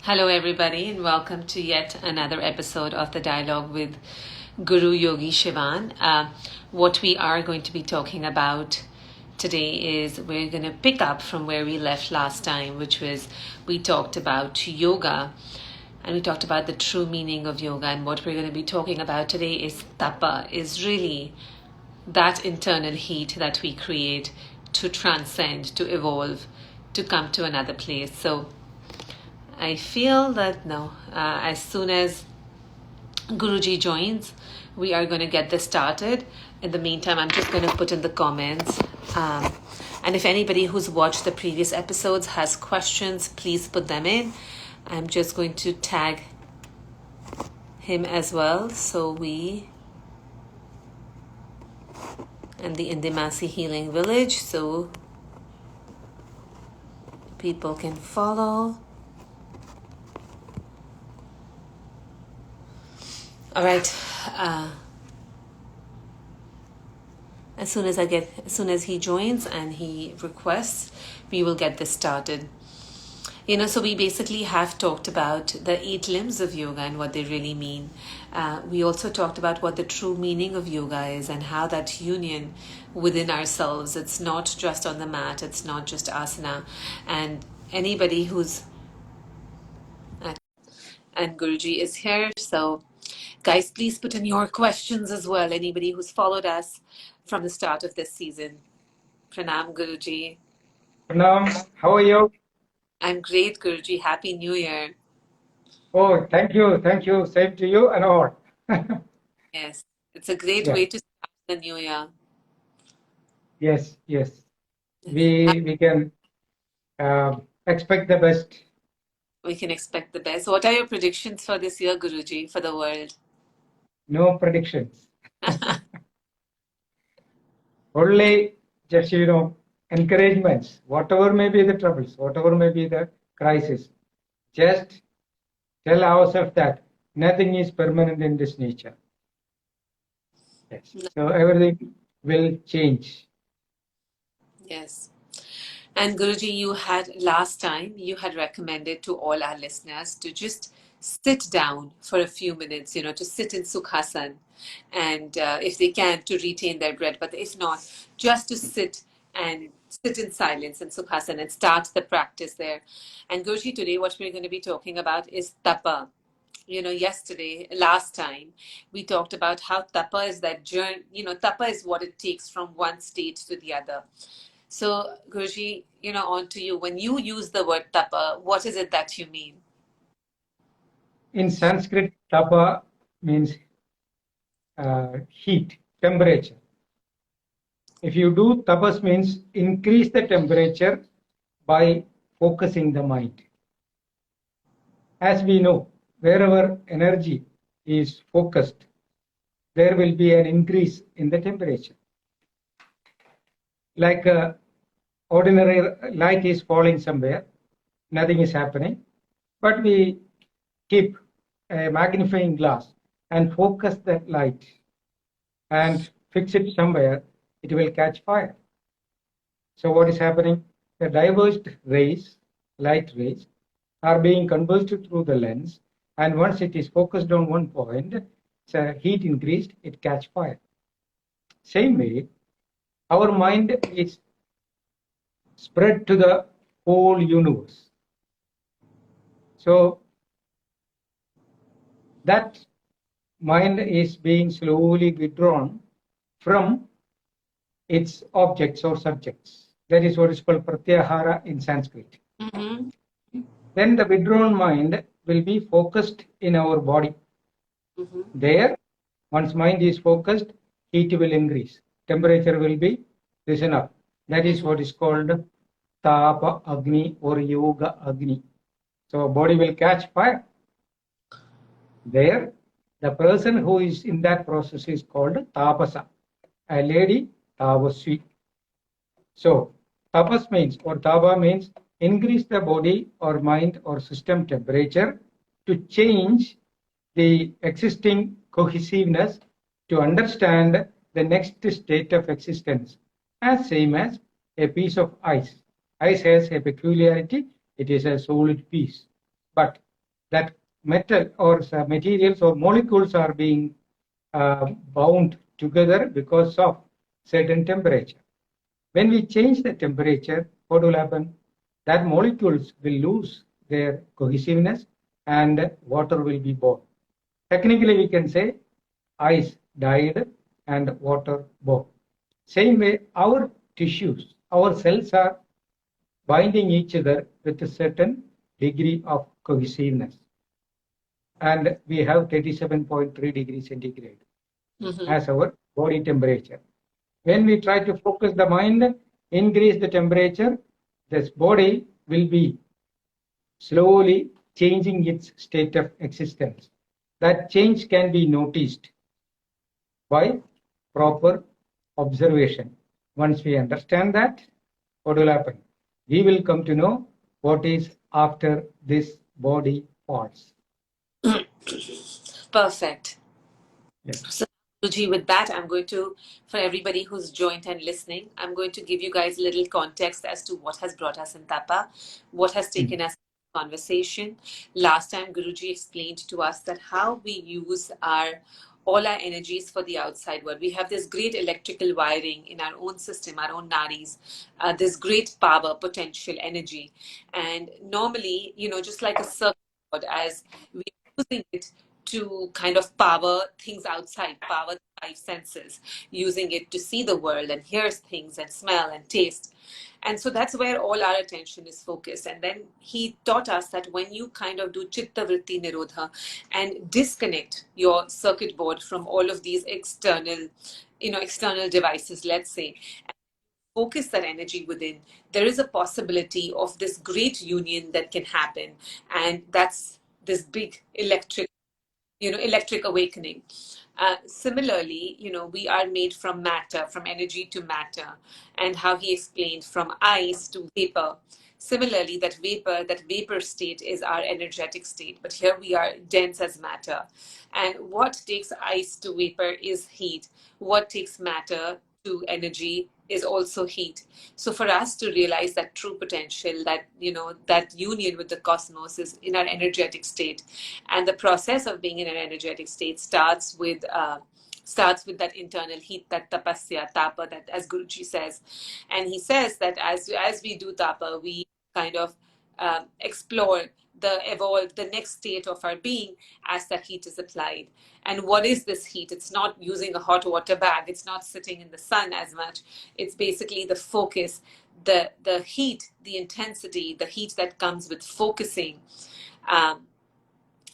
Hello, everybody, and welcome to yet another episode of the Dialogue with Guru Yogi Shivan. What we are going to be talking about today is we're going to pick up from where we left last time, which was we talked about yoga and we talked about the true meaning of yoga. And what we're going to be talking about today is tapa, is really that internal heat that we create to transcend, to evolve, to come to another place. So I feel that as soon as Guruji joins, we are going to get this started. In the meantime, I'm just going to put in the comments. And if anybody who's watched the previous episodes has questions, please put them in. I'm just going to tag him as well. And the Indimasi Healing Village, so people can follow. All right. As soon as he joins and he requests, we will get this started. So we basically have talked about the 8 limbs of yoga and what they really mean. We also talked about what the true meaning of yoga is and how that union within ourselves, it's not just on the mat, it's not just asana. And anybody and Guruji is here, so guys, please put in your questions as well. Anybody who's followed us from the start of this season. Pranam, Guruji. Pranam, how are you? I'm great, Guruji. Happy New Year. Oh, thank you. Thank you. Same to you and all. Yes, it's a great way to start the new year. Yes. We can expect the best. We can expect the best. What are your predictions for this year, Guruji, for the world? No predictions. Only just, encouragements. Whatever may be the troubles, whatever may be the crisis, just tell ourselves that nothing is permanent in this nature. Yes. So everything will change. Yes. And Guruji, last time you had recommended to all our listeners to just sit down for a few minutes, to sit in Sukhasana, and if they can, to retain their breath, but if not, just to sit in silence in Sukhasana and start the practice there. And Guruji, today what we're going to be talking about is tapa. Last time, we talked about how tapa is that journey, tapa is what it takes from one state to the other. So, Guruji, on to you. When you use the word tapa, what is it that you mean? In Sanskrit, tapa means heat, temperature. If you do tapas means increase the temperature by focusing the mind. As we know, wherever energy is focused, there will be an increase in the temperature. Like ordinary light is falling somewhere, nothing is happening, but we keep a magnifying glass and focus that light and fix it somewhere, it will catch fire. So what is happening? The diverged rays, light rays, are being converted through the lens, and once it is focused on one point, heat increased, it catch fire. Same way, our mind is spread to the whole universe. So that mind is being slowly withdrawn from its objects or subjects. That is what is called pratyahara in Sanskrit. Mm-hmm. Then the withdrawn mind will be focused in our body. Mm-hmm. There, once mind is focused, heat will increase. Temperature will be risen up. That is what is called tapa agni or yoga agni. So body will catch fire. There, the person who is in that process is called tapasa, a lady tapasvi. So tapas means, or tapa means, increase the body or mind or system temperature to change the existing cohesiveness to understand the next state of existence, as same as a piece of ice. Ice has a peculiarity, it is a solid piece. But that metal or materials or molecules are being bound together because of certain temperature. When we change the temperature, what will happen? That molecules will lose their cohesiveness and water will be born. Technically, we can say ice died and water born. Same way, our tissues, our cells are binding each other with a certain degree of cohesiveness. And we have 37.3 degrees centigrade as our body temperature. When we try to focus the mind, increase the temperature, this body will be slowly changing its state of existence. That change can be noticed by proper observation. Once we understand that, what will happen? We will come to know what is after this body falls. Perfect. Yes. So, Guruji, with that, I'm going to, for everybody who's joined and listening, I'm going to give you guys a little context as to what has brought us in Tapa, what has taken us in conversation. Last time, Guruji explained to us that how we use all our energies for the outside world. We have this great electrical wiring in our own system, our own nadis, this great power, potential, energy. And normally, just like a circuit board, as we are using it to kind of power things outside, power the five senses, using it to see the world and hear things and smell and taste. And so that's where all our attention is focused. And then he taught us that when you kind of do chitta vritti nirodha and disconnect your circuit board from all of these external devices, let's say, and focus that energy within, there is a possibility of this great union that can happen. And that's this big electric awakening. Similarly, we are made from matter, from energy to matter, and how he explained from ice to vapor. Similarly, that vapor state is our energetic state, but here we are dense as matter. And what takes ice to vapor is heat. What takes matter to energy is also heat. So for us to realize that true potential, that union with the cosmos is in our energetic state. And the process of being in an energetic state starts with that internal heat, that tapasya, tapa, that as Guruji says. And he says that as we do tapa, we kind of explore the next state of our being as that heat is applied. And what is this heat? It's not using a hot water bag. It's not sitting in the sun as much. It's basically the focus, the heat, the intensity, the heat that comes with focusing. And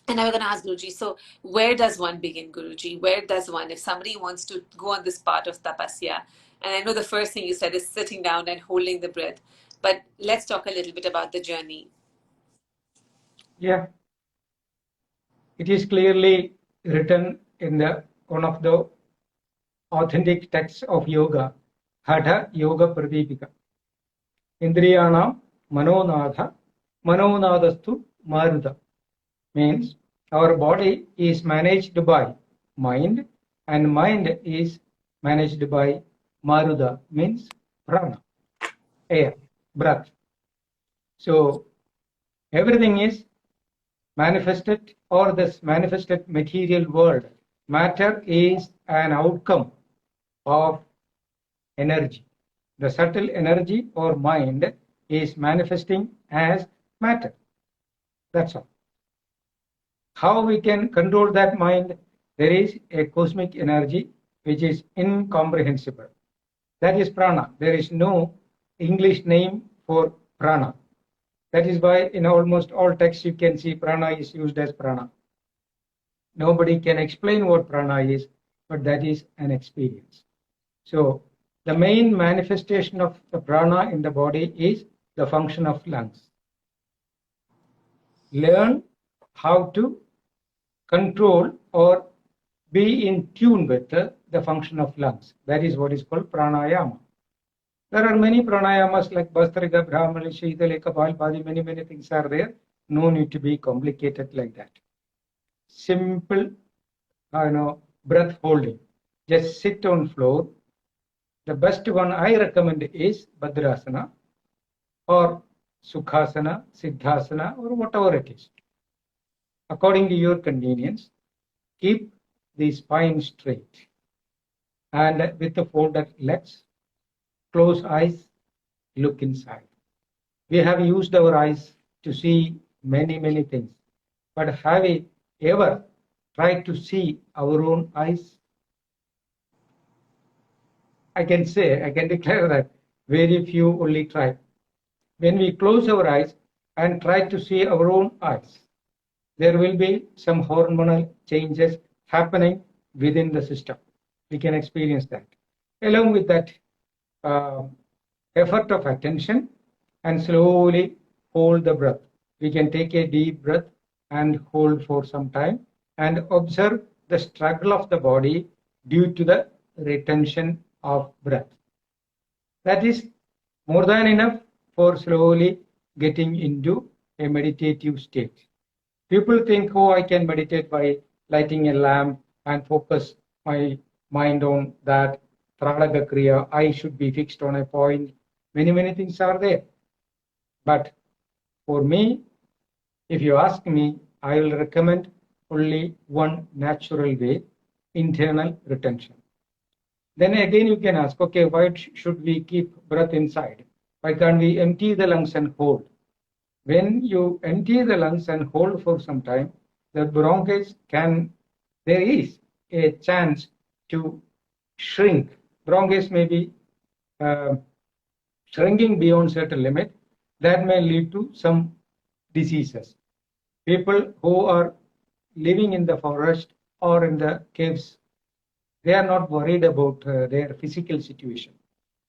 I was going to ask Guruji, so where does one begin, Guruji? Where does one, if somebody wants to go on this part of tapasya, and I know the first thing you said is sitting down and holding the breath, but let's talk a little bit about the journey. Yeah. It is clearly written in one of the authentic texts of yoga, Hatha Yoga Pradipika. Indriyanam Manonadha, Manonadastu Maruda. Means our body is managed by mind and mind is managed by Maruda, means prana, air, breath. So everything is manifested, or this manifested material world. Matter is an outcome of energy. The subtle energy or mind is manifesting as matter. That's all. How we can control that mind? There is a cosmic energy which is incomprehensible. That is prana. There is no English name for prana. That is why in almost all texts you can see prana is used as prana. Nobody can explain what prana is, but that is an experience. So the main manifestation of the prana in the body is the function of lungs. Learn how to control or be in tune with the function of lungs. That is what is called pranayama. There are many pranayamas like Bhastrika, Brahmali, Shitale, Kapalbhati, many things are there. No need to be complicated like that. Simple, breath holding. Just sit on floor. The best one I recommend is Bhadrasana or Sukhasana, Siddhasana, or whatever it is. according to your convenience, keep the spine straight and with the folded legs, close eyes, look inside. We have used our eyes to see many things, but have we ever tried to see our own eyes? I can declare that very few only try. When we close our eyes and try to see our own eyes, there will be some hormonal changes happening within the system. We can experience that. Along with that effort of attention, and slowly hold the breath. We can take a deep breath and hold for some time and observe the struggle of the body due to the retention of breath. That is more than enough for slowly getting into a meditative state. People think, oh, I can meditate by lighting a lamp and focus my mind on that. Pranayama Kriya, I should be fixed on a point. Many things are there. But for me, if you ask me, I will recommend only one natural way, internal retention. Then again you can ask, okay, why should we keep breath inside? Why can't we empty the lungs and hold? When you empty the lungs and hold for some time, the bronchus there is a chance to shrink. Bronchus may be shrinking beyond certain limit. That may lead to some diseases. People who are living in the forest or in the caves, they are not worried about their physical situation.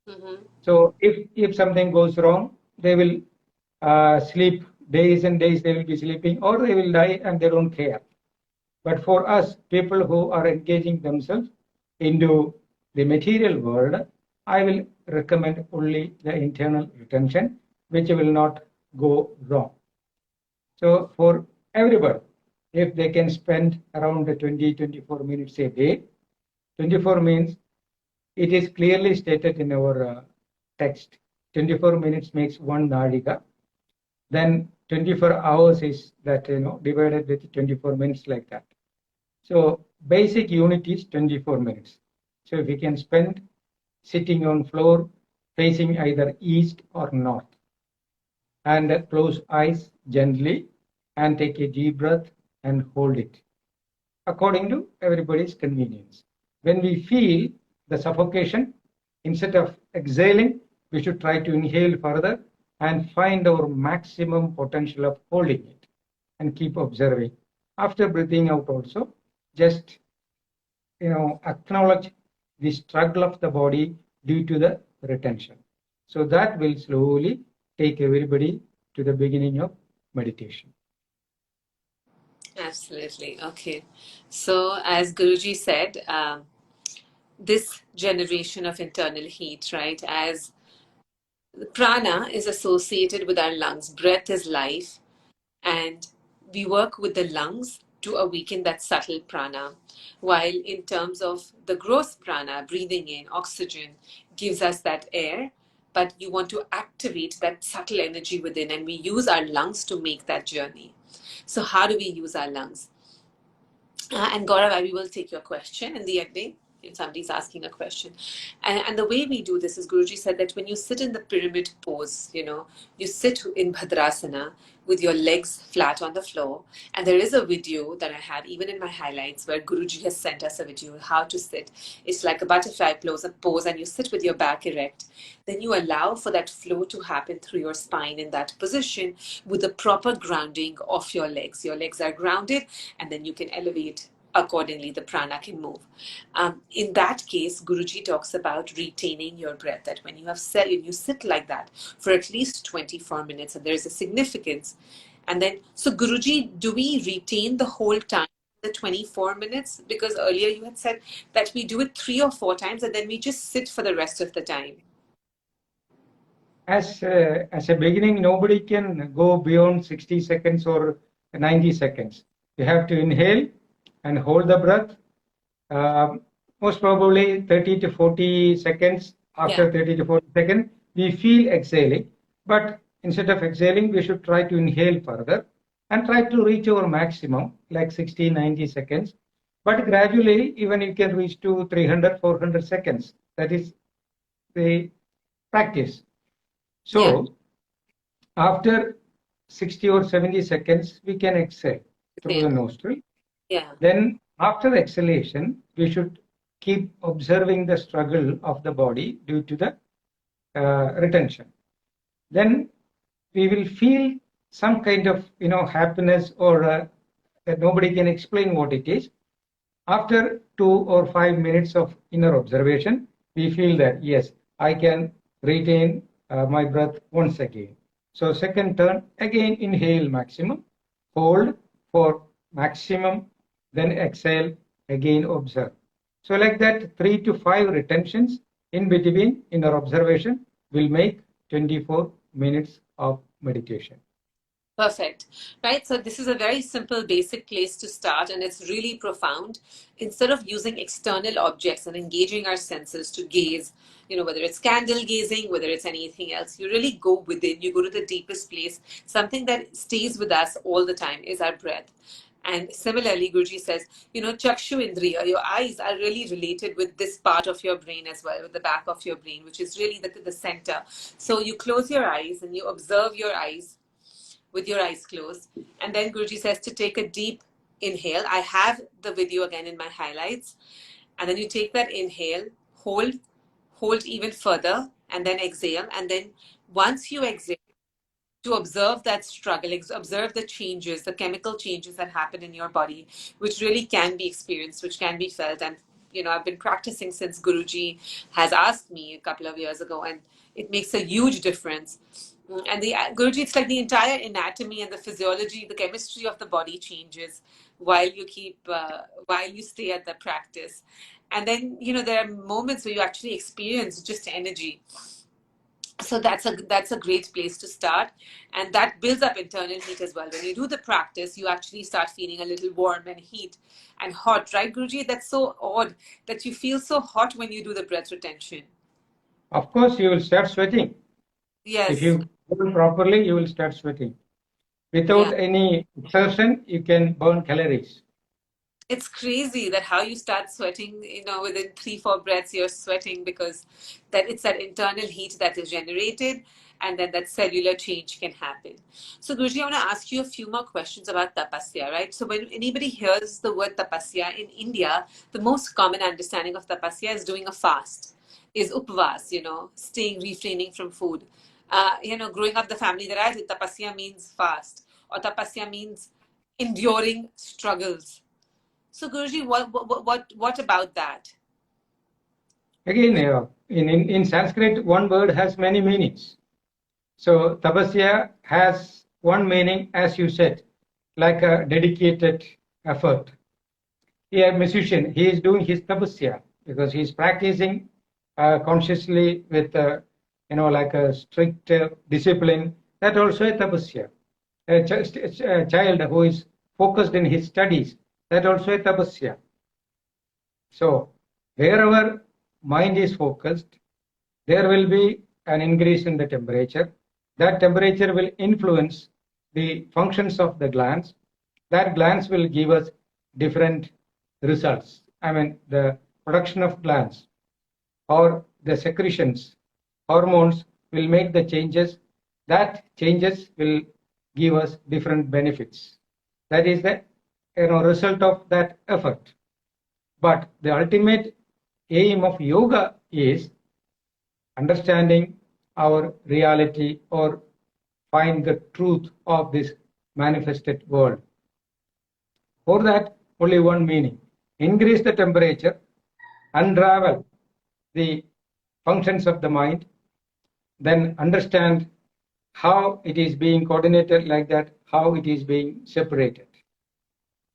Mm-hmm. So if something goes wrong, they will sleep days and days, they will be sleeping, or they will die and they don't care. But for us, people who are engaging themselves into the material world, I will recommend only the internal retention, which will not go wrong. So for everybody, if they can spend around 20-24 minutes a day, 24 means it is clearly stated in our text. 24 minutes makes one nadika. Then 24 hours is that, divided with 24 minutes like that. So basic unit is 24 minutes. So if we can spend sitting on floor facing either east or north, and close eyes gently and take a deep breath and hold it according to everybody's convenience. When we feel the suffocation, instead of exhaling, we should try to inhale further and find our maximum potential of holding it and keep observing. After breathing out also, just acknowledge the struggle of the body due to the retention. So that will slowly take everybody to the beginning of meditation. Absolutely. Okay. So as Guruji said, this generation of internal heat, right, as prana is associated with our lungs, breath is life, and we work with the lungs to awaken that subtle prana, while in terms of the gross prana, breathing in oxygen gives us that air, but you want to activate that subtle energy within, and we use our lungs to make that journey. So how do we use our lungs? And Gaurav, we will take your question in the ending if somebody's asking a question. And the way we do this is Guruji said that when you sit in the pyramid pose, you sit in Bhadrasana with your legs flat on the floor. And there is a video that I had even in my highlights where Guruji has sent us a video how to sit. It's like a butterfly pose and you sit with your back erect. Then you allow for that flow to happen through your spine in that position with the proper grounding of your legs. Your legs are grounded and then you can elevate accordingly, the prana can move. In that case, Guruji talks about retaining your breath, that when you sit like that for at least 24 minutes, and there's a significance. And then, so Guruji, do we retain the whole time, the 24 minutes? Because earlier you had said that we do it 3 or 4 times and then we just sit for the rest of the time. As a beginning, nobody can go beyond 60 seconds or 90 seconds. You have to inhale and hold the breath. Most probably 30 to 40 seconds. After 30 to 40 seconds, we feel exhaling. But instead of exhaling, we should try to inhale further and try to reach our maximum, like 60, 90 seconds. But gradually, even you can reach to 300, 400 seconds. That is the practice. So after 60 or 70 seconds, we can exhale through the nostril. Then after exhalation, we should keep observing the struggle of the body due to the retention. Then we will feel some kind of happiness or that nobody can explain what it is. After 2 or 5 minutes of inner observation, we feel that yes, I can retain my breath once again. So second turn, again inhale maximum, hold for maximum, then exhale, again observe. So like that, 3 to 5 retentions in between inner observation will make 24 minutes of meditation. Perfect. Right. So this is a very simple, basic place to start, and it's really profound. Instead of using external objects and engaging our senses to gaze, whether it's candle gazing, whether it's anything else, you really go within, you go to the deepest place. Something that stays with us all the time is our breath. And similarly, Guruji says, Chakshu Indriya, your eyes are really related with this part of your brain as well, with the back of your brain, which is really the center. So you close your eyes and you observe your eyes with your eyes closed. And then Guruji says to take a deep inhale. I have the video again in my highlights. And then you take that inhale, hold even further, and then exhale. And then once you exhale, to observe that struggle, observe the changes, the chemical changes that happen in your body, which really can be experienced, which can be felt. And, I've been practicing since Guruji has asked me a couple of years ago, and it makes a huge difference. And the Guruji, it's like the entire anatomy and the physiology, the chemistry of the body changes while you stay at the practice. And then, there are moments where you actually experience just energy. So that's a great place to start, and that builds up internal heat as well. When you do the practice, you actually start feeling a little warm and heat and hot, right, Guruji? That's so odd that you feel so hot when you do the breath retention. Of course, you will start sweating. Yes. If you do it properly, you will start sweating. Without any exertion, you can burn calories. It's crazy that how you start sweating, within 3-4 breaths, you're sweating because it's that internal heat that is generated, and then that cellular change can happen. So Guruji, I want to ask you a few more questions about tapasya, right? So when anybody hears the word tapasya in India, the most common understanding of tapasya is doing a fast, is upvas, refraining from food. Growing up the family that I did, tapasya means fast, or tapasya means enduring struggles. So Guruji, what about that? Again, in Sanskrit, one word has many meanings. So tapasya has one meaning, as you said, like a dedicated effort. A musician, he is doing his tapasya because he is practicing consciously with like a strict discipline. That also a tapasya. A child who is focused in his studies, that also a tapasya. So wherever mind is focused, there will be an increase in the temperature. That temperature will influence the functions of the glands. That glands will give us different results. I mean, the production of glands or the secretions, hormones will make the changes. That changes will give us different benefits. That is the result of that effort. But the ultimate aim of yoga is understanding our reality or find the truth of this manifested world. For that, only one meaning: increase the temperature, unravel the functions of the mind, then understand how it is being coordinated like that, how it is being separated.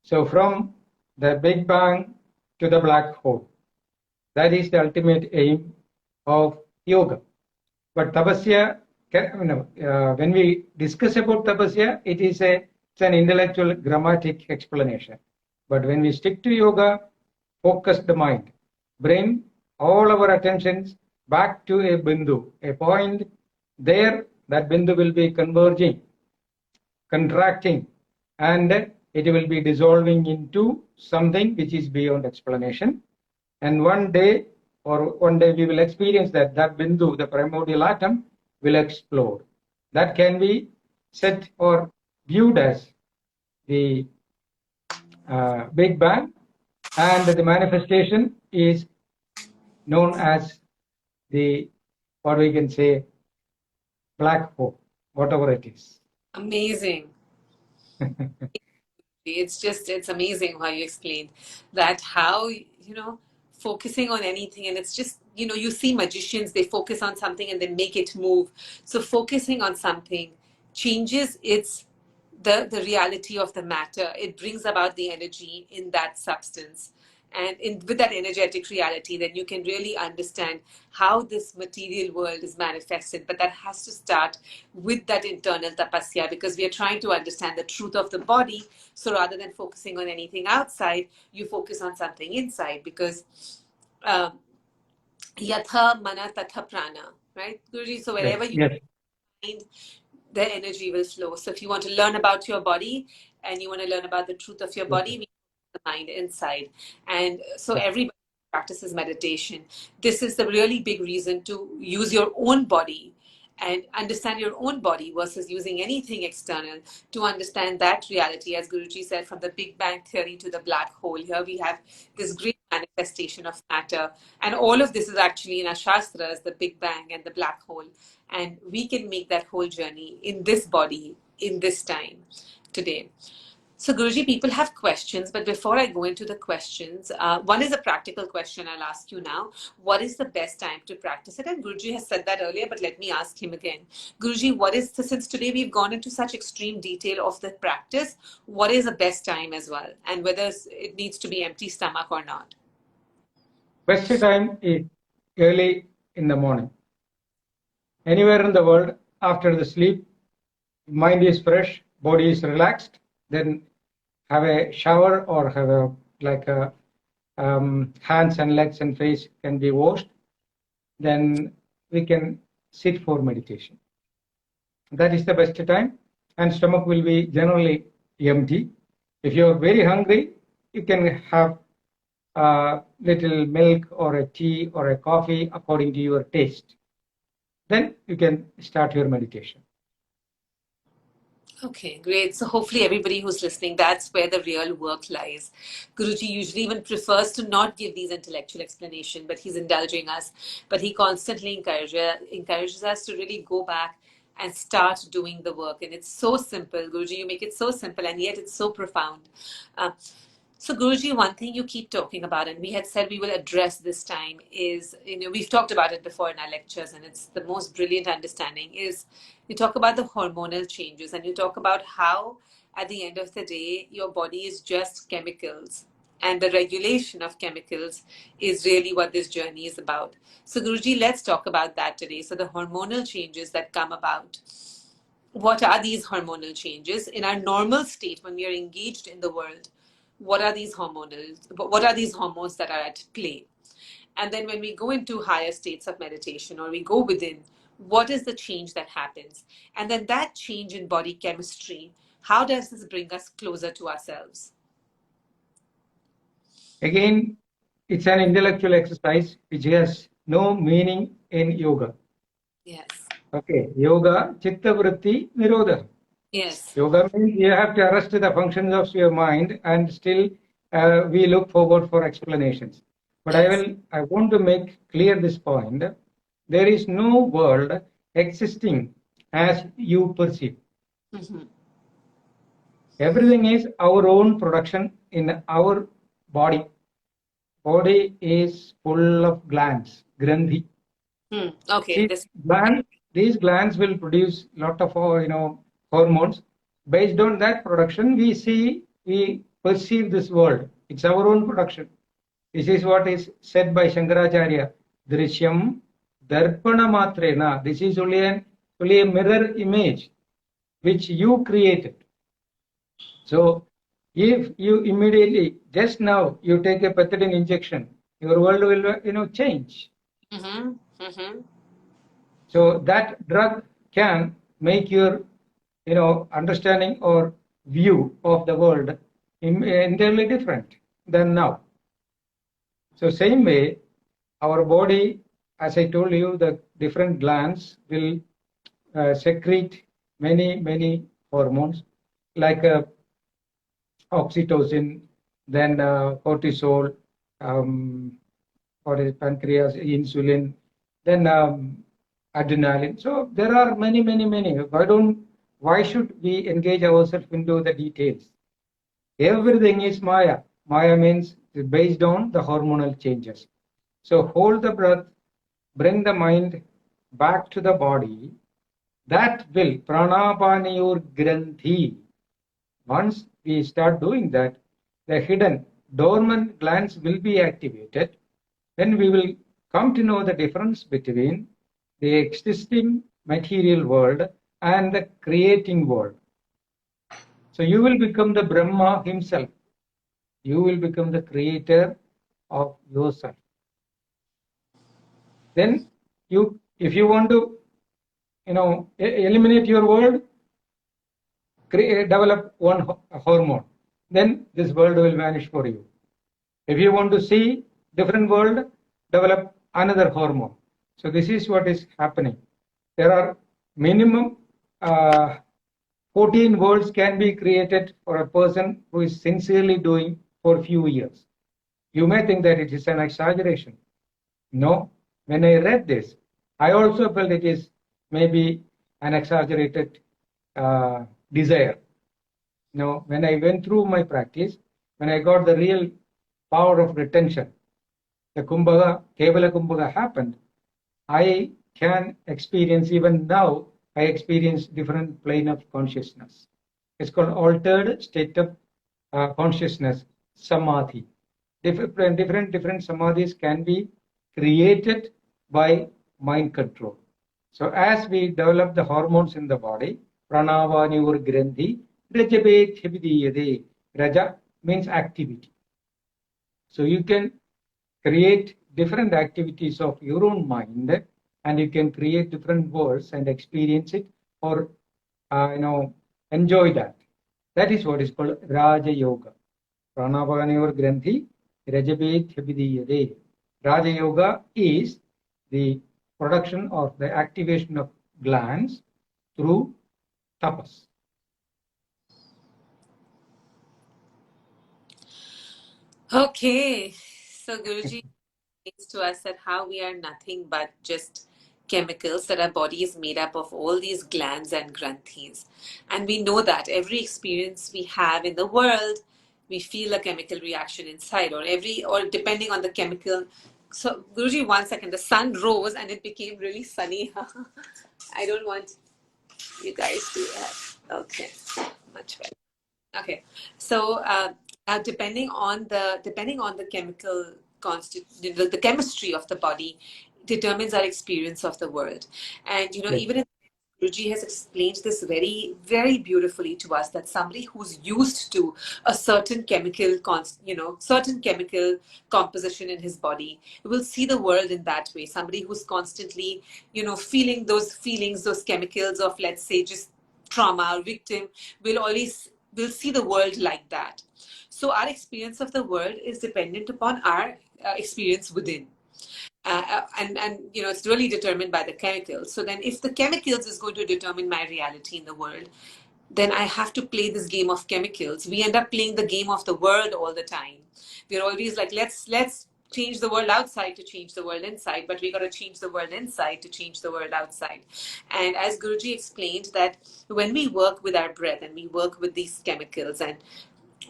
So from the Big Bang to the black hole, that is the ultimate aim of yoga. But tapasya, when we discuss about tapasya, it's an intellectual grammatic explanation. But when we stick to yoga, focus the mind, bring all our attentions back to a bindu, a point. There, that bindu will be converging, contracting, and it will be dissolving into something which is beyond explanation. And one day we will experience that Bindu, the primordial atom, will explode. That can be set or viewed as the Big Bang, and the manifestation is known as the, what we can say, black hole, whatever it is. Amazing. It's amazing how you explained that, how, focusing on anything, and it's just, you see magicians, they focus on something and they make it move. So focusing on something changes the reality of the matter. It brings about the energy in that substance. And with that energetic reality, then you can really understand how this material world is manifested. But that has to start with that internal tapasya, because we are trying to understand the truth of the body. So rather than focusing on anything outside, you focus on something inside, because yatha mana tatha prana, right, Guruji? So wherever you find, the energy will flow. So if you want to learn about your body and you want to learn about the truth of your body, we put the mind inside. And so everybody practices meditation. This is the really big reason to use your own body and understand your own body versus using anything external, to understand that reality. As Guruji said, from the Big Bang theory to the black hole, here we have this great manifestation of matter. And all of this is actually in our Shastras, the Big Bang and the black hole. And we can make that whole journey in this body, in this time, today. So Guruji, people have questions, but before I go into the questions, one is a practical question I'll ask you now. What is the best time to practice it? And Guruji has said that earlier, but let me ask him again. Guruji, since today we've gone into such extreme detail of the practice, what is the best time as well? And whether it needs to be empty stomach or not? Best time is early in the morning. Anywhere in the world, after the sleep, mind is fresh, body is relaxed, then have a shower or have hands and legs and face can be washed. Then we can sit for meditation. That is the best time, and stomach will be generally empty. If you are very hungry, you can have a little milk or a tea or a coffee according to your taste. Then you can start your meditation. Okay, great. So hopefully everybody who's listening, that's where the real work lies. Guruji usually even prefers to not give these intellectual explanation, but he's indulging us. But he constantly encourages us to really go back and start doing the work. And it's so simple. Guruji, you make it so simple, and yet it's so profound. So Guruji, one thing you keep talking about, and we had said we will address this time, is, we've talked about it before in our lectures, and it's the most brilliant understanding, is you talk about the hormonal changes, and you talk about how at the end of the day, your body is just chemicals, and the regulation of chemicals is really what this journey is about. So Guruji, let's talk about that today. So the hormonal changes that come about. What are these hormonal changes in our normal state when we are engaged in the world? What are these hormones that are at play? And then when we go into higher states of meditation, or we go within, what is the change that happens? And then that change in body chemistry, how does this bring us closer to ourselves? Again, it's an intellectual exercise which has no meaning in yoga. Yes. Okay, yoga, chitta vritti, nirodha. Yes. Yoga means you have to arrest the functions of your mind, and still we look forward for explanations. But yes, I want to make clear this point. There is no world existing as you perceive. Mm-hmm. Everything is our own production in our body. Body is full of glands, grandhi. Okay. These glands will produce a lot of hormones. Based on that production, we perceive this world. It's our own production. This is what is said by Shankaracharya. Drishyam darpana matrena. This is only a mirror image which you created. So if you immediately, just now, you take a pethidine injection, your world will change. Mm-hmm. Mm-hmm. So that drug can make your understanding or view of the world entirely different than now. So same way, our body, as I told you, the different glands will secrete many hormones like oxytocin, then cortisol, or pancreas, insulin, then adrenaline. So there are many. Why should we engage ourselves into the details? Everything is Maya. Maya means based on the hormonal changes. So hold the breath, bring the mind back to the body. That will pranapaniyur granthi. Once we start doing that, the hidden dormant glands will be activated. Then we will come to know the difference between the existing material world and the creating world. So you will become the Brahma himself. You will become the creator of yourself. Then if you want to, eliminate your world, develop one hormone. Then this world will vanish for you. If you want to see different world, develop another hormone. So this is what is happening. There are minimum 14 worlds can be created for a person who is sincerely doing for a few years. You may think that it is an exaggeration. No, when I read this, I also felt it is maybe an exaggerated desire. No, when I went through my practice, when I got the real power of retention, the Kumbhaga, Kevala Kumbhaga happened, I can experience, even now, I experience different plane of consciousness. It's called altered state of consciousness, samadhi. Different samadhis can be created by mind control. So as we develop the hormones in the body, pranavani granthi, rajabet hibidiyade. Raja means activity. So you can create different activities of your own mind, and you can create different worlds and experience it, or enjoy that. That is what is called Raja Yoga. Pranavani granthi, rajabet hibidiyade. Raja Yoga is the production or the activation of glands through tapas. Okay, so Guruji explains to us that how we are nothing but just chemicals, that our body is made up of all these glands and granthis. And we know that every experience we have in the world, we feel a chemical reaction inside, or depending on the chemical. So Guruji, 1 second, the sun rose and it became really sunny. I don't want you guys to have, okay, much better. Okay, so depending on the chemical the chemistry of the body determines our experience of the world. And Yes. even Guruji has explained this very, very beautifully to us, that somebody who's used to a certain certain chemical composition in his body will see the world in that way. Somebody who's constantly, feeling those feelings, those chemicals of, let's say, just trauma or victim, will see the world like that. So our experience of the world is dependent upon our experience within. And it's really determined by the chemicals. So then if the chemicals is going to determine my reality in the world, then I have to play this game of chemicals. We end up playing the game of the world all the time. We're always like, let's change the world outside to change the world inside, but we got to change the world inside to change the world outside. And as Guruji explained, that when we work with our breath and we work with these chemicals and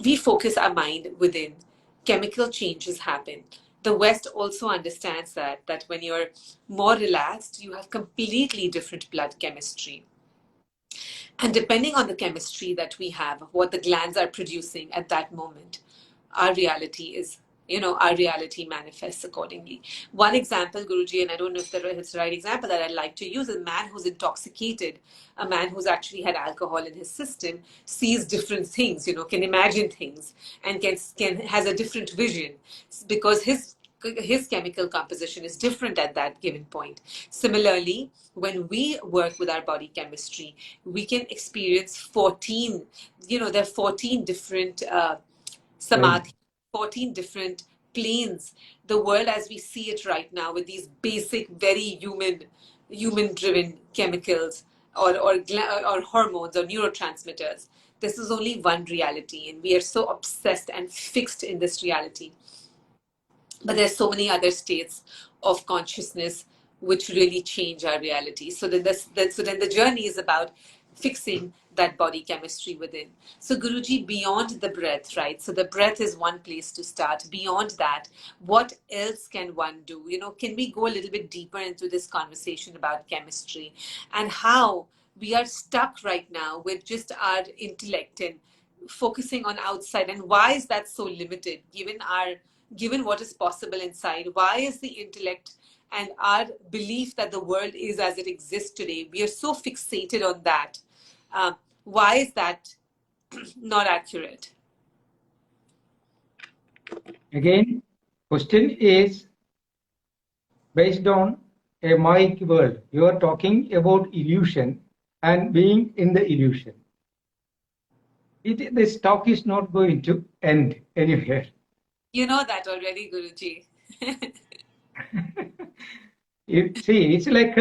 we focus our mind within, chemical changes happen. The West also understands that when you're more relaxed, you have completely different blood chemistry. And depending on the chemistry that we have, what the glands are producing at that moment, our reality is, our reality manifests accordingly. One example, Guruji, and I don't know if it's the right example that I'd like to use, a man who's intoxicated, a man who's actually had alcohol in his system, sees different things, can imagine things, and has a different vision, because his his chemical composition is different at that given point. Similarly, when we work with our body chemistry, we can experience 14, there are 14 different samadhi, 14 different planes. The world as we see it right now with these basic, very human driven chemicals or hormones or neurotransmitters. This is only one reality, and we are so obsessed and fixed in this reality. But there's so many other states of consciousness which really change our reality. So then the journey is about fixing that body chemistry within. So Guruji, beyond the breath, right? So the breath is one place to start. Beyond that, what else can one do? Can we go a little bit deeper into this conversation about chemistry and how we are stuck right now with just our intellect and focusing on outside, and why is that so limited given what is possible inside? Why is the intellect and our belief that the world is as it exists today, we are so fixated on that? Why is that not accurate? Again, question is based on a Mike world. You are talking about illusion and being in the illusion. This talk is not going to end anywhere. You know that already, Guruji. See, it's like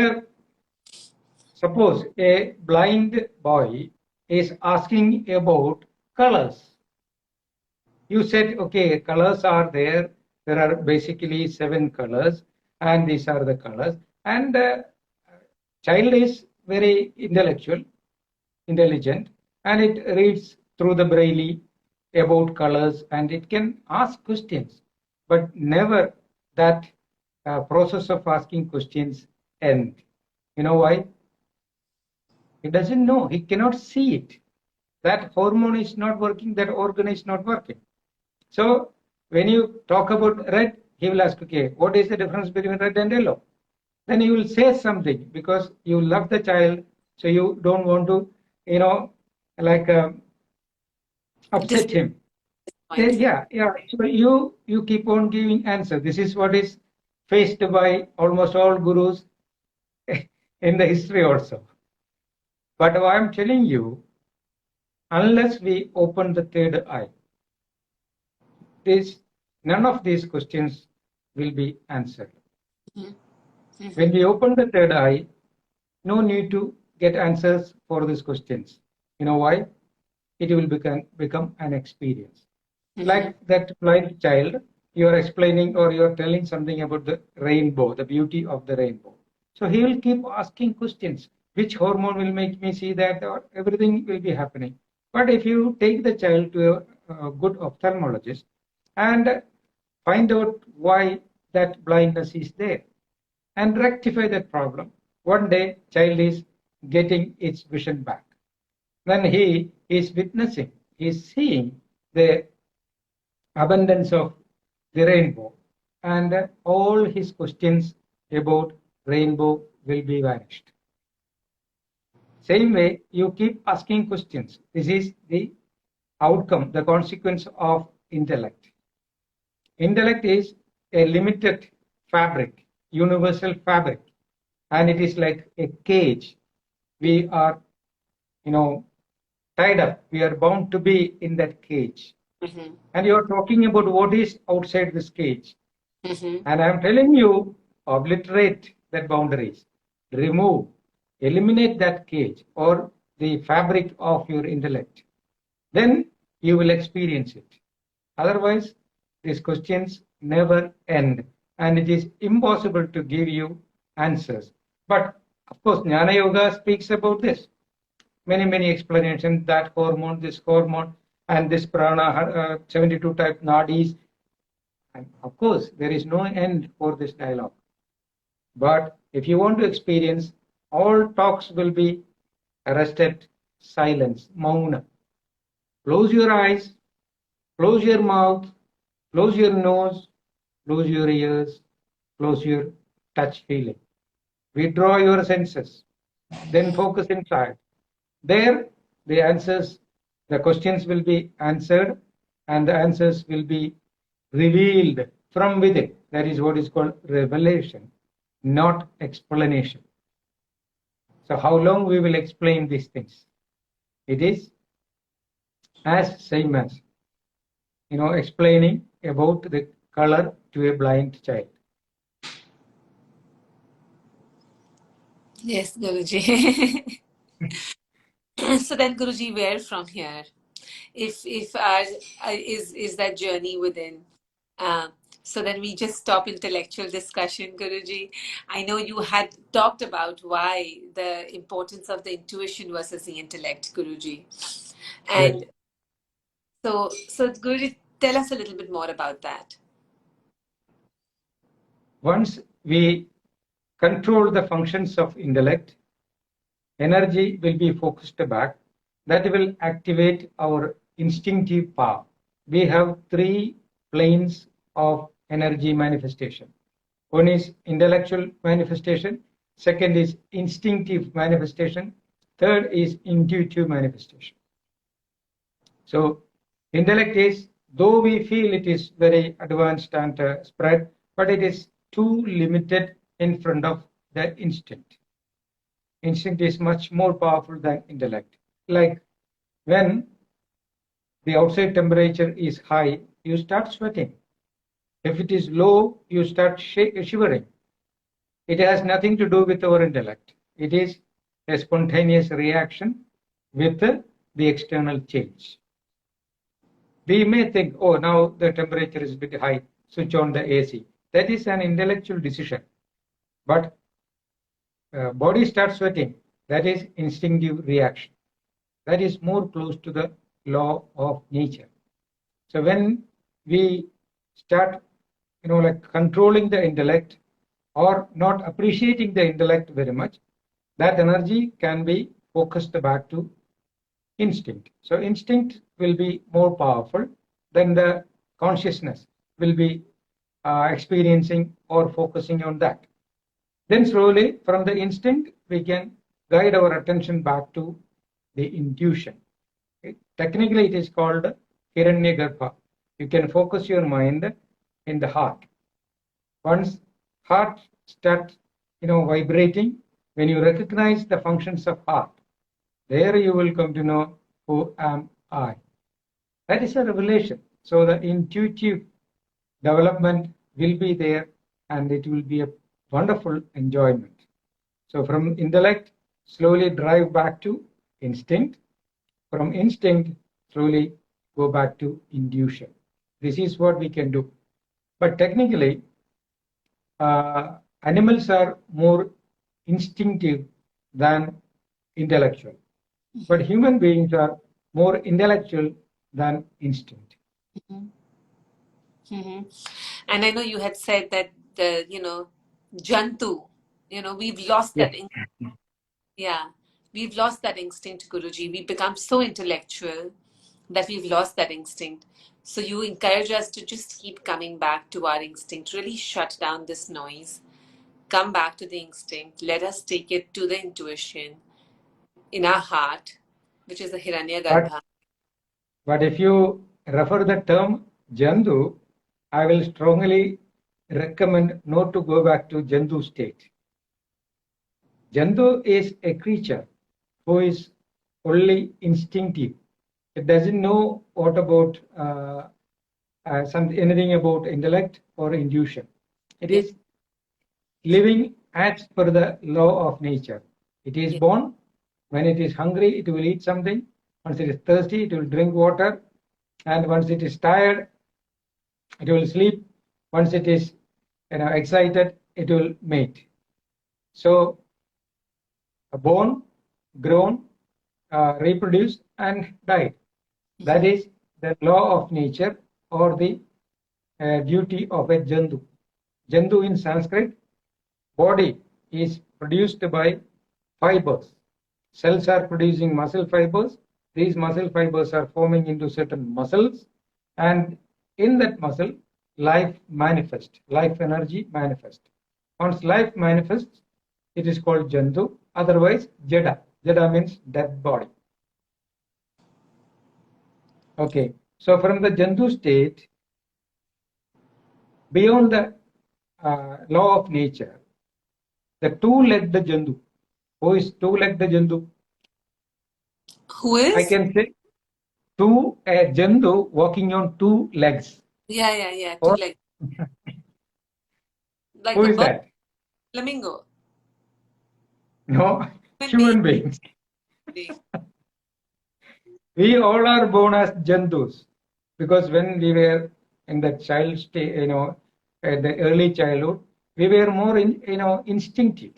suppose a blind boy is asking about colors. You said, okay, colors are there. There are basically 7 colors, and these are the colors. And child is very intelligent, and it reads through the braille about colors, and it can ask questions, but never that process of asking questions end. You know why? He doesn't know. He cannot see it. That hormone is not working. That organ is not working. So when you talk about red, he will ask, okay, what is the difference between red and yellow? Then you will say something because you love the child, so you don't want to, upset him. Yeah. So you keep on giving answer. This is what is faced by almost all gurus in the history also. But what I'm telling you, unless we open the third eye, none of these questions will be answered. Mm-hmm. When we open the third eye, no need to get answers for these questions. You know why? It will become an experience. Mm-hmm. Like that blind child, you are explaining or you are telling something about the rainbow, the beauty of the rainbow. So he will keep asking questions. Which hormone will make me see that, or everything will be happening. But if you take the child to a good ophthalmologist and find out why that blindness is there and rectify that problem, one day child is getting its vision back. Then he is witnessing, he is seeing the abundance of the rainbow, and all his questions about rainbow will be vanished. Same way, you keep asking questions. This is the outcome, the consequence of intellect. Intellect is a limited fabric, universal fabric, and it is like a cage. We are, tied up. We are bound to be in that cage. Mm-hmm. And you are talking about what is outside this cage. Mm-hmm. And I am telling you, obliterate that boundaries, remove, eliminate that cage or the fabric of your intellect. Then you will experience it. Otherwise, these questions never end, and it is impossible to give you answers. But of course, Jnana Yoga speaks about this. Many explanations, that hormone, this hormone, and this prana, 72 type nadis. And of course, there is no end for this dialogue. But if you want to experience, all talks will be arrested, silence, mauna. Close your eyes, close your mouth, close your nose, close your ears, close your touch feeling. Withdraw your senses, then focus inside. There, the answers, the questions will be answered, and the answers will be revealed from within. That is what is called revelation, not explanation. So how long we will explain these things? It is as same as, explaining about the color to a blind child. Yes, Guruji. So then, Guruji, where from here? If our is that journey within? Uh, so then we just stop intellectual discussion, Guruji. I know you had talked about why the importance of the intuition versus the intellect, Guruji, Yes. and so Guruji, tell us a little bit more about that. Once we control the functions of intellect, energy will be focused back. That will activate our instinctive power. We have three planes of energy manifestation. One is intellectual manifestation, second is instinctive manifestation, third is intuitive manifestation. So intellect is, though we feel it is very advanced and spread, but it is too limited in front of the instinct. Instinct is much more powerful than intellect. Like when the outside temperature is high, you start sweating. If it is low, you start shivering. It has nothing to do with our intellect. It is a spontaneous reaction with the external change. We may think, oh, now the temperature is a bit high, switch on the AC. That is an intellectual decision. But body starts sweating. That is instinctive reaction. That is more close to the law of nature. So when we start, like controlling the intellect or not appreciating the intellect very much, that energy can be focused back to instinct. So instinct will be more powerful than the consciousness will be experiencing or focusing on that. Then slowly from the instinct, we can guide our attention back to the intuition. Okay? Technically, it is called Hiranyagarbha. You can focus your mind in the heart. Once heart starts, vibrating, when you recognize the functions of heart, there you will come to know who am I. That is a revelation. So the intuitive development will be there and it will be a wonderful enjoyment. So from intellect, slowly drive back to instinct. From instinct, slowly go back to intuition. This is what we can do. But technically, animals are more instinctive than intellectual. But human beings are more intellectual than instinct. Mm-hmm. Mm-hmm. And I know you had said that the, Jantu, we've lost Yes. that. Yeah, we've lost that instinct, Guruji. We've become so intellectual that we've lost that instinct. So you encourage us to just keep coming back to our instinct, really shut down this noise, come back to the instinct, let us take it to the intuition in our heart, which is the Hiranyagarbha. But if you refer the term Jantu, I will strongly recommend not to go back to Jantu state. Jantu is a creature who is only instinctive. It doesn't know what about anything about intellect or intuition. It is living as per the law of nature. It is born. When it is hungry, it will eat something. Once it is thirsty, it will drink water. And once it is tired, it will sleep. Once it is excited, it will mate. So born, grown, reproduced, and died. That is the law of nature or the duty of a Jantu. Jantu in Sanskrit, body is produced by fibers. Cells are producing muscle fibers. These muscle fibers are forming into certain muscles. And in that muscle, life manifests, life energy manifests. Once life manifests, it is called Jantu. Otherwise, Jada. Jada means dead body. Okay. So from the Jantu state, beyond the law of nature, the two-legged Jandu. Who is two-legged Jandu? Who is? I can say a Jandu walking on two legs. Yeah. Two Or, legs. Like who a is bird? that? Flamingo. No, human beings. We all are born as Jandus because when we were in the child state, at the early childhood, we were more instinctive.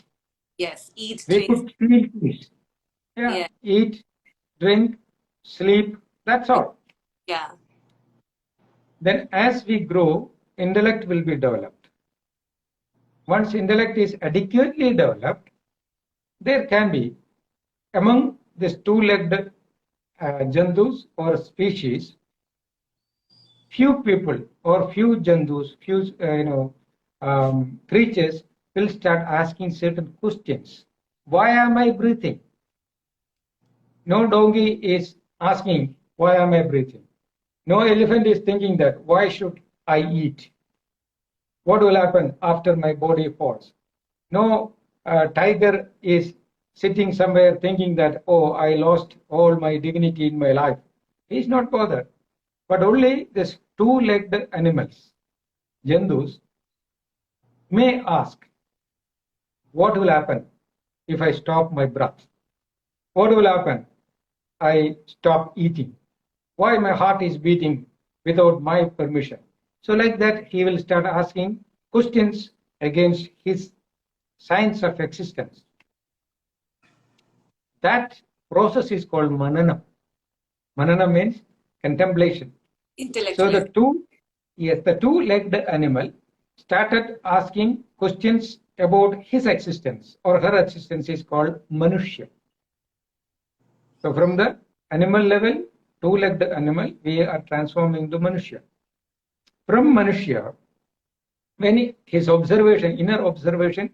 Yes, eat, We drink. could feel things. Yeah, eat, drink, sleep, that's all. Yeah. Then as we grow, intellect will be developed. Once intellect is adequately developed, there can be, among these two-legged Jandus or species, few people or few Jandus, few creatures will start asking certain questions. Why am I breathing? No donkey is asking, why am I breathing? No elephant is thinking that, why should I eat? What will happen after my body falls? No tiger is sitting somewhere thinking that, oh, I lost all my dignity in my life. He is not bothered. But only these two-legged animals, Jandus, may ask, what will happen if I stop my breath? What will happen? I stop eating. Why my heart is beating without my permission? So like that, he will start asking questions against his science of existence. That process is called manana. Manana means contemplation. So the two-legged animal started asking questions about his existence or her existence is called Manushya. So from the animal level, two-legged animal, we are transforming into Manushya. From Manushya, when his observation, inner observation,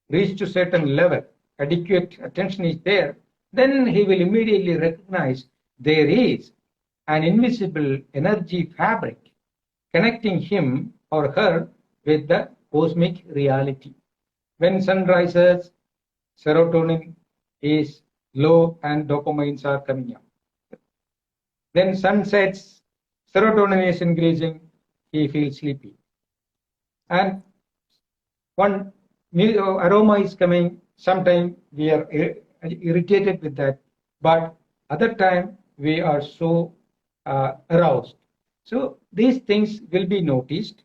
reached to certain level, adequate attention is there, then he will immediately recognize there is an invisible energy fabric connecting him or her with the cosmic reality. When sun rises, serotonin is low and dopamines are coming up. Then sun sets, serotonin is increasing, he feels sleepy. And one aroma is coming, sometimes we are irritated with that, but other time we are so aroused. So these things will be noticed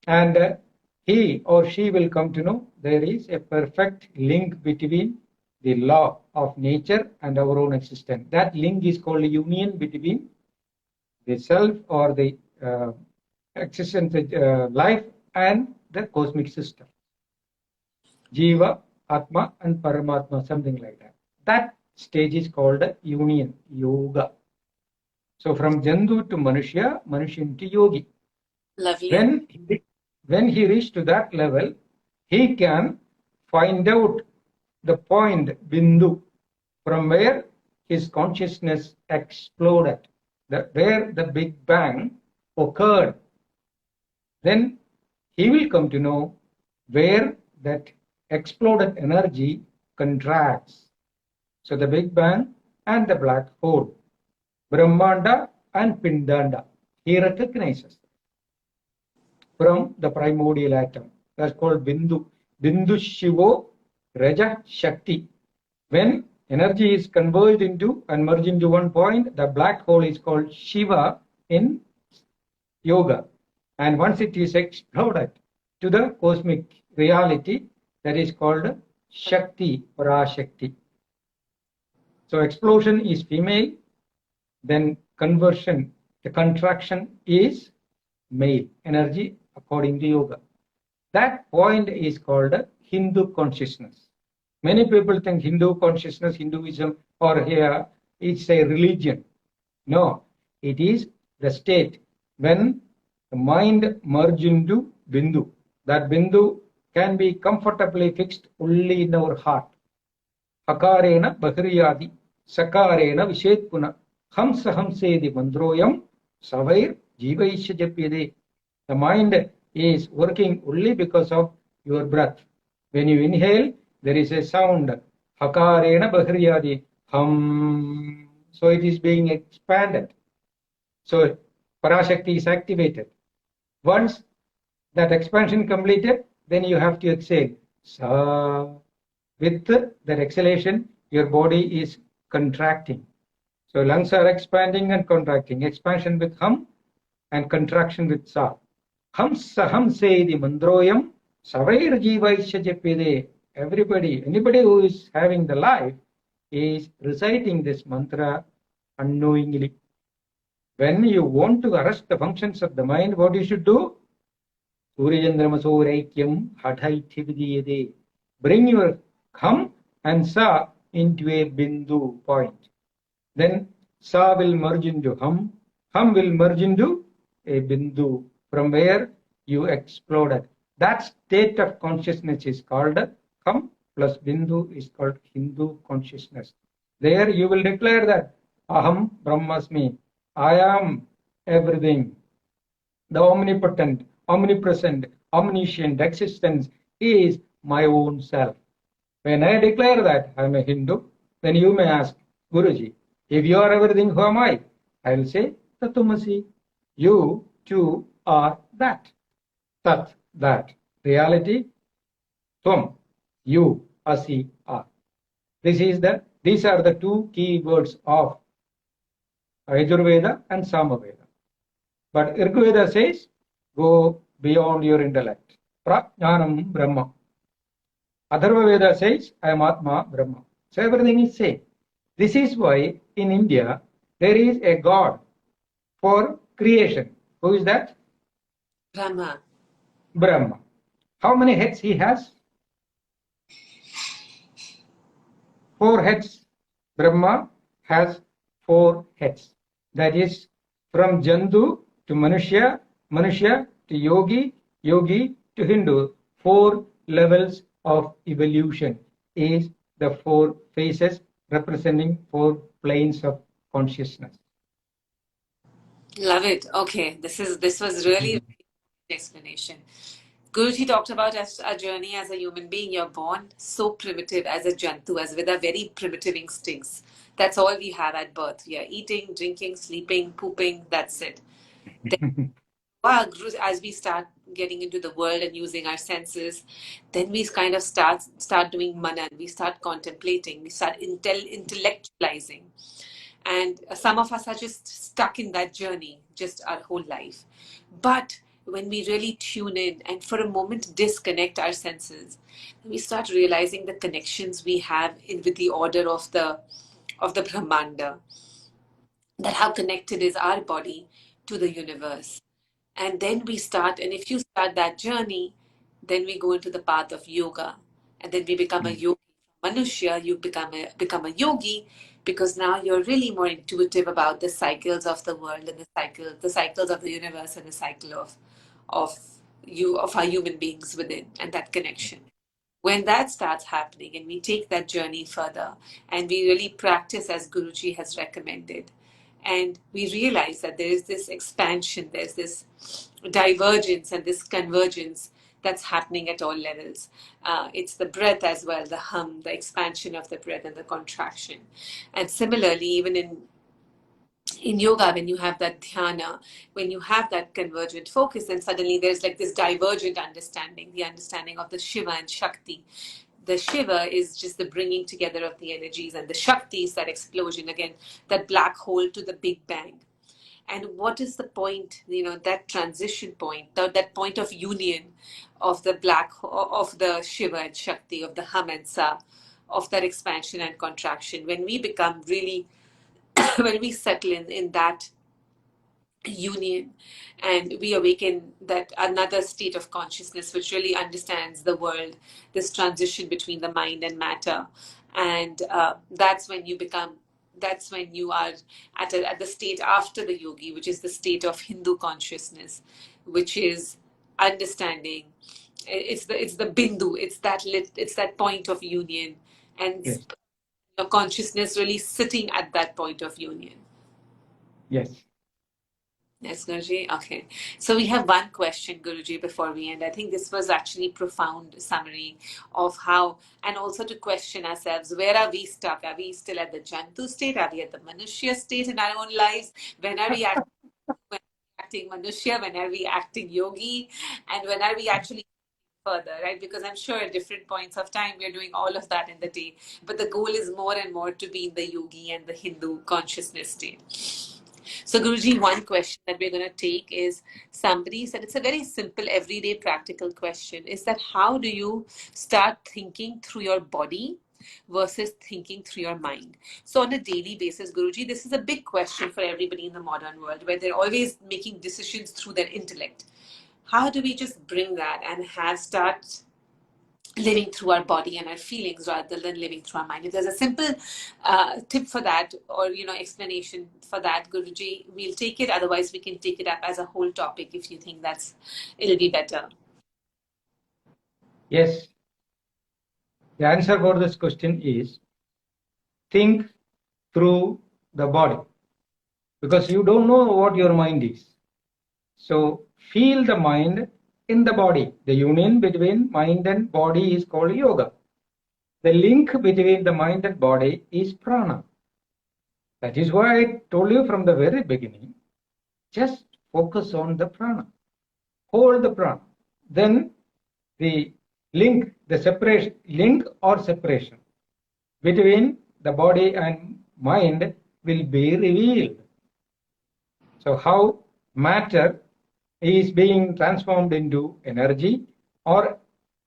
and he or she will come to know there is a perfect link between the law of nature and our own existence. That link is called union between the self or the existence, life and the cosmic system. Jiva, Atma and Paramatma, something like that. That stage is called union, yoga. So from Jandu to Manushya, Manushya to Yogi. Lovely. When he reached to that level, he can find out the point, Bindu, from where his consciousness exploded, where the Big Bang occurred. Then he will come to know where that exploded energy contracts. So the Big Bang and the black hole, Brahmanda and Pindanda, he recognizes from the primordial atom. That's called Bindu. Bindu Shivo Raja Shakti. When energy is converged into and merged into one point, the black hole is called Shiva in yoga. And once it is exploded to the cosmic reality, that is called Shakti, Parashakti. So explosion is female, then conversion, the contraction is male energy according to yoga. That point is called Hindu consciousness. Many people think Hindu consciousness, Hinduism, or here it's a religion. No, it is the state when the mind merges into Bindu. That Bindu can be comfortably fixed only in our heart. Hakarena Bahriyadi, Sakarena Vishetpuna, Hamsa Hamsedi Mandroyam, Savair Jivaisha Japyade. The mind is working only because of your breath. When you inhale, there is a sound. Hakarena bahriyadi. Hum. So it is being expanded. So Parashakti is activated. Once that expansion completed, then you have to exhale. Sa. With that exhalation, your body is contracting. So lungs are expanding and contracting. Expansion with hum and contraction with sa. Hum saham seidi mandroyam savair jivaisya japide. Everybody, anybody who is having the life is reciting this mantra unknowingly. When you want to arrest the functions of the mind, what you should do? Suryajandramasoraikyam hadhaithividiyade. Bring your hum and sa into a bindu point. Then sa will merge into hum will merge into a bindu, from where you exploded. That state of consciousness is called hum plus bindu is called Hindu consciousness. There you will declare that aham brahmasmi, I am everything. The omnipotent, omnipresent, omniscient existence is my own self. When I declare that I am a Hindu, then you may ask, Guruji, if you are everything, who am I? I will say, Tatumasi. You too are that. Tat, that. Reality, Tvam, you, Asi, are. These are the two key words of Ayurveda and Samaveda. But Rigveda says, go beyond your intellect. Prajnanam Brahma. Atharva Veda says, I am Atma Brahma. So everything is same. This is why in India there is a God for creation. Who is that? Brahma. Brahma. How many heads he has? 4 heads. Brahma has 4 heads. That is from Jantu to Manushya, Manushya to Yogi, Yogi to Hindu. 4 levels of evolution is the 4 phases representing 4 planes of consciousness. Love it. Okay, this was really explanation. Guruji talked about a journey as a human being. You're born so primitive as a jantu, as with our very primitive instincts. That's all we have at birth. We are eating, drinking, sleeping, pooping. That's it. Then, as we start getting into the world and using our senses, then we kind of start doing manan. We start contemplating. We start intellectualizing. And some of us are just stuck in that journey just our whole life. But when we really tune in and for a moment disconnect our senses, we start realizing the connections we have with the order of the Brahmanda, that how connected is our body to the universe. And then we start, and if you start that journey, then we go into the path of yoga, and then we become a yogi. Manushya, you become a yogi, because now you're really more intuitive about the cycles of the world and the cycles of the universe, and the cycle of our human beings within, and that connection. When that starts happening and we take that journey further and we really practice as Guruji has recommended, and we realize that there is this expansion, there's this divergence and this convergence that's happening at all levels. It's the breath as well, the hum, the expansion of the breath and the contraction. And similarly, even in yoga, when you have that dhyana, when you have that convergent focus, then suddenly there's like this divergent understanding, the understanding of the Shiva and Shakti. The Shiva is just the bringing together of the energies, and the Shakti is that explosion, again, that black hole to the Big Bang. And what is the point, that transition point, that point of union of of the Shiva and Shakti, of the Hum and Sa, of that expansion and contraction, when we become really when we settle in that union, and we awaken that another state of consciousness which really understands the world, this transition between the mind and matter. And that's when you are at the state after the yogi, which is the state of Hindu consciousness, which is understanding. It's the bindu, it's that point of union, and Yes. your consciousness really sitting at that point of union. Yes. Yes, Guruji. Okay. So we have one question, Guruji, before we end. I think this was actually profound summary of how, and also to question ourselves, where are we stuck? Are we still at the Jantu state? Are we at the Manushya state in our own lives? When are we acting Manushya? When are we acting Yogi? And when are we actually further, right? Because I'm sure at different points of time we're doing all of that in the day. But the goal is more and more to be in the Yogi and the Hindu consciousness state. So, Guruji, one question that we're going to take is somebody said it's a very simple, everyday, practical question is that how do you start thinking through your body versus thinking through your mind? So, on a daily basis, Guruji, this is a big question for everybody in the modern world where they're always making decisions through their intellect. How do we just bring that and have start living through our body and our feelings rather than living through our mind? If there's a simple tip for that or explanation for that, Guruji, we'll take it. Otherwise, we can take it up as a whole topic if you think it'll be better. Yes. The answer for this question is think through the body, because you don't know what your mind is. So feel the mind in the body. The union between mind and body is called yoga. The link between the mind and body is prana. That is why I told you from the very beginning, just focus on the prana. Hold the prana. Then the link or separation between the body and mind will be revealed. So how matter is being transformed into energy, or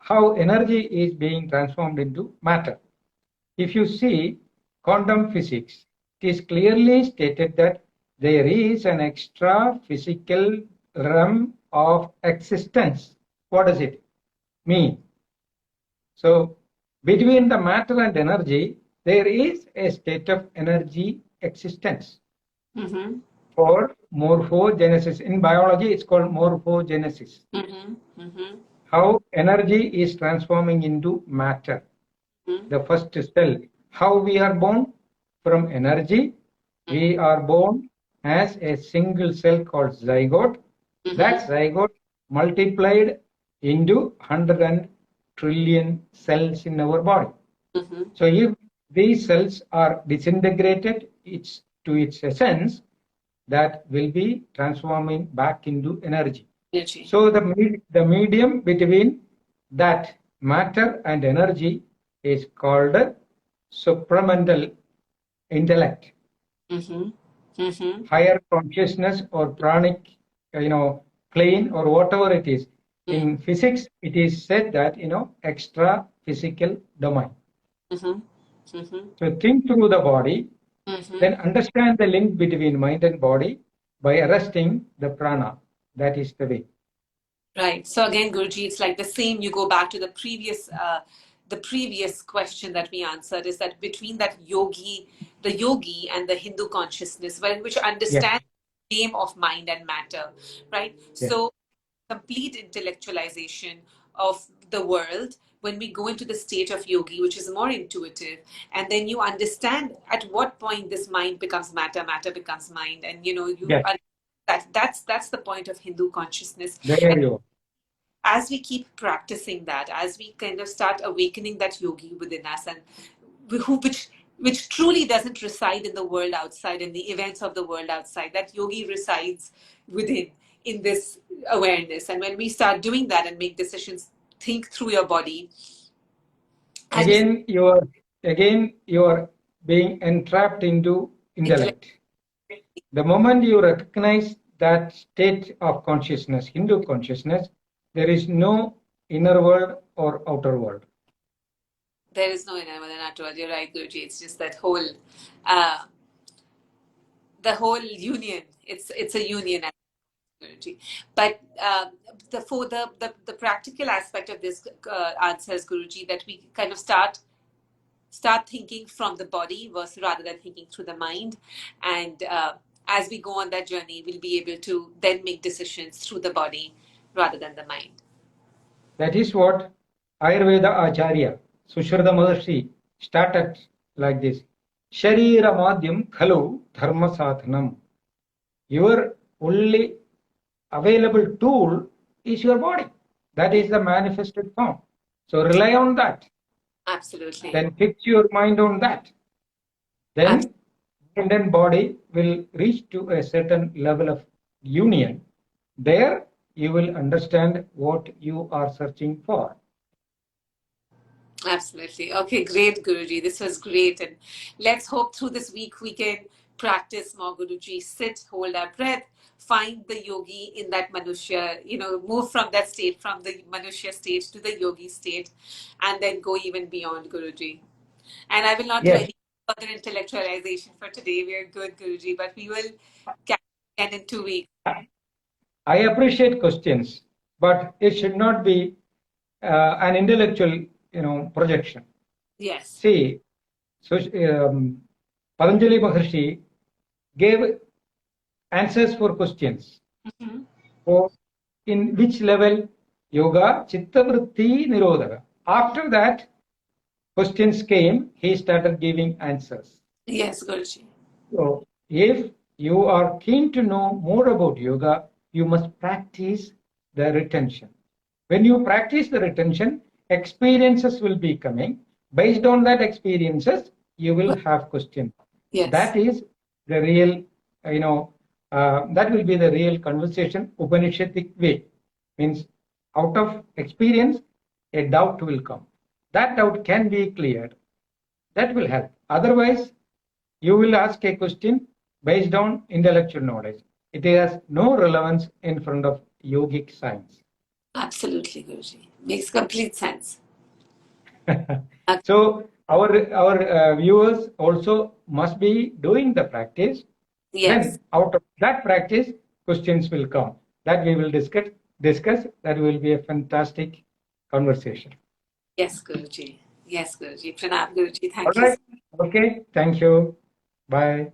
how energy is being transformed into matter. If you see quantum physics, it is clearly stated that there is an extra physical realm of existence. What does it mean? So between the matter and energy, there is a state of energy existence. Mm-hmm. For morphogenesis. In biology, it's called morphogenesis. Mm-hmm. Mm-hmm. How energy is transforming into matter. Mm-hmm. The first cell. How we are born? From energy. We are born as a single cell called zygote. That zygote multiplied into 100 trillion cells in our body. So if these cells are disintegrated to its essence, that will be transforming back into energy. So the medium between that matter and energy is called supramental intellect, higher consciousness or pranic, plane or whatever it is. In physics, it is said that extra physical domain. So think through the body. Then understand the link between mind and body by arresting the prana. That is the way. Right. So again, Guruji, it's like the same. You go back to the previous question that we answered, is that between the yogi and the Hindu consciousness, which understands the game of mind and matter, right? Yes. So complete intellectualization of the world when we go into the state of yogi, which is more intuitive, and then you understand at what point this mind becomes matter, matter becomes mind, and that's the point of Hindu consciousness. There you are. As we keep practicing that, as we kind of start awakening that yogi within us, and which truly doesn't reside in the world outside, in the events of the world outside, that yogi resides within, in this awareness. And when we start doing that and make decisions, think through your body. Again, you are being entrapped into intellect. The moment you recognize that state of consciousness, Hindu consciousness, there is no inner world or outer world. There is no inner world and outer world. You're right, Guruji. It's just that whole, the whole union. It's a union. But the practical aspect of this answers, Guruji, that we kind of start thinking from the body rather than thinking through the mind, and as we go on that journey, we'll be able to then make decisions through the body rather than the mind. That is what Ayurveda Acharya Sushruta Maharshi started like this: Sharira Madhyam Khalu Dharma Sadhanam. Your only available tool is your body. That is the manifested form. So rely on that. Absolutely. Then fix your mind on that. Then mind and body will reach to a certain level of union. There you will understand what you are searching for. Absolutely. Okay, great, Guruji. This was great. And let's hope through this week we can practice more, Guruji. Sit, hold our breath, find the yogi in that Manushya, move from that state, from the Manushya state to the yogi state, and then go even beyond, Guruji. And I will not do Yes, any further intellectualization for today. We are good, Guruji, but we will catch you again in 2 weeks. I appreciate questions, but it should not be an intellectual, projection. Yes. See, so Patanjali Maharshi gave answers for questions. Mhm. So, in which level? Yoga, Chitta Vritti, Nirodha. After that, questions came, he started giving answers. Yes, Guruji. So, if you are keen to know more about yoga, you must practice the retention. When you practice the retention, experiences will be coming. Based on that experiences, you will have questions. Yes. That is the real, that will be the real conversation, Upanishadic way. Means out of experience, a doubt will come. That doubt can be cleared. That will help. Otherwise, you will ask a question based on intellectual knowledge. It has no relevance in front of yogic science. Absolutely, Guruji. Makes complete sense. So our viewers also must be doing the practice. Yes. Then out of that practice, questions will come. That we will discuss. That will be a fantastic conversation. Yes, Guruji. Yes, Guruji. Pranam, Guruji. All Thank you. right. Okay. Thank you. Bye.